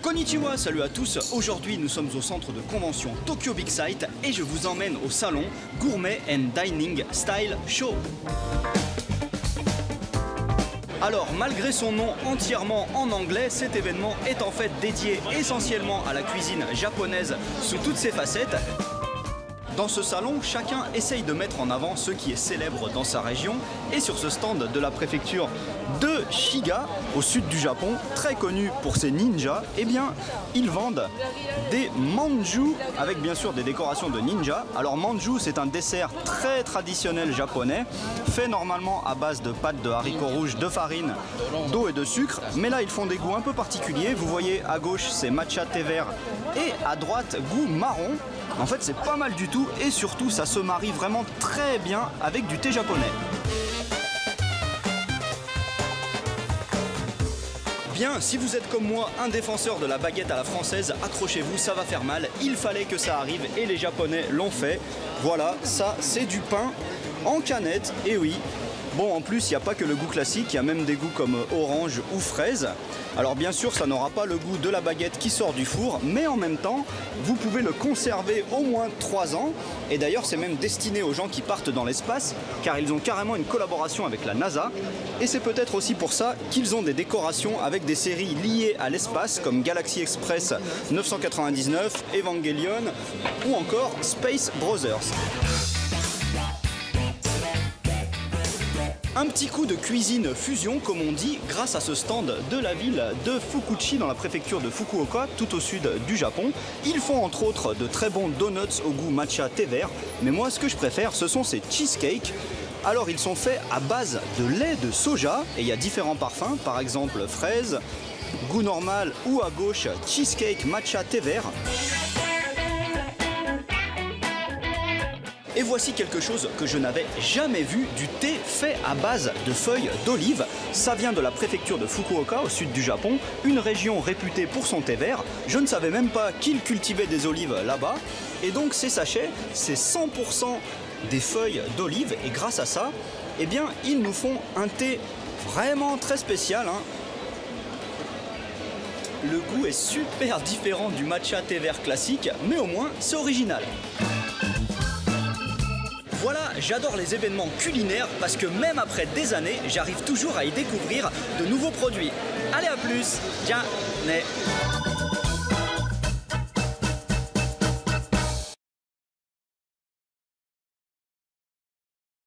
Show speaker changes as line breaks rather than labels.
Konnichiwa, salut à tous. Aujourd'hui nous sommes au centre de convention Tokyo Big Sight et je vous emmène au salon Gourmet and Dining Style Show. Alors malgré son nom entièrement en anglais, cet événement est en fait dédié essentiellement à la cuisine japonaise sous toutes ses facettes. Dans ce salon, chacun essaye de mettre en avant ce qui est célèbre dans sa région. Et sur ce stand de la préfecture de Shiga, au sud du Japon, très connu pour ses ninjas, eh bien, ils vendent des manju avec bien sûr des décorations de ninja. Alors manju, c'est un dessert très traditionnel japonais, fait normalement à base de pâtes de haricots rouges, de farine, d'eau et de sucre. Mais là, ils font des goûts un peu particuliers. Vous voyez, à gauche, c'est matcha thé vert et à droite, goût marron. En fait, c'est pas mal du tout et surtout, ça se marie vraiment très bien avec du thé japonais. Bien, si vous êtes comme moi un défenseur de la baguette à la française, accrochez-vous, ça va faire mal. Il fallait que ça arrive et les Japonais l'ont fait. Voilà, ça c'est du pain en canette, et oui. Bon, en plus, il n'y a pas que le goût classique, il y a même des goûts comme orange ou fraise. Alors bien sûr, ça n'aura pas le goût de la baguette qui sort du four, mais en même temps, vous pouvez le conserver au moins 3 ans. Et d'ailleurs, c'est même destiné aux gens qui partent dans l'espace, car ils ont carrément une collaboration avec la NASA. Et c'est peut-être aussi pour ça qu'ils ont des décorations avec des séries liées à l'espace, comme Galaxy Express 999, Evangelion ou encore Space Brothers. Un petit coup de cuisine fusion, comme on dit, grâce à ce stand de la ville de Fukuchi dans la préfecture de Fukuoka, tout au sud du Japon. Ils font entre autres de très bons donuts au goût matcha thé vert, mais moi ce que je préfère, ce sont ces cheesecakes. Alors ils sont faits à base de lait de soja et il y a différents parfums, par exemple fraise, goût normal ou à gauche cheesecake matcha thé vert. Et voici quelque chose que je n'avais jamais vu, du thé fait à base de feuilles d'olive. Ça vient de la préfecture de Fukuoka, au sud du Japon, une région réputée pour son thé vert. Je ne savais même pas qu'ils cultivaient des olives là-bas. Et donc ces sachets, c'est 100% des feuilles d'olive. Et grâce à ça, eh bien, ils nous font un thé vraiment très spécial, hein. Le goût est super différent du matcha thé vert classique, mais au moins c'est original. Voilà, j'adore les événements culinaires parce que même après des années, j'arrive toujours à y découvrir de nouveaux produits. Allez, à plus. Tiens,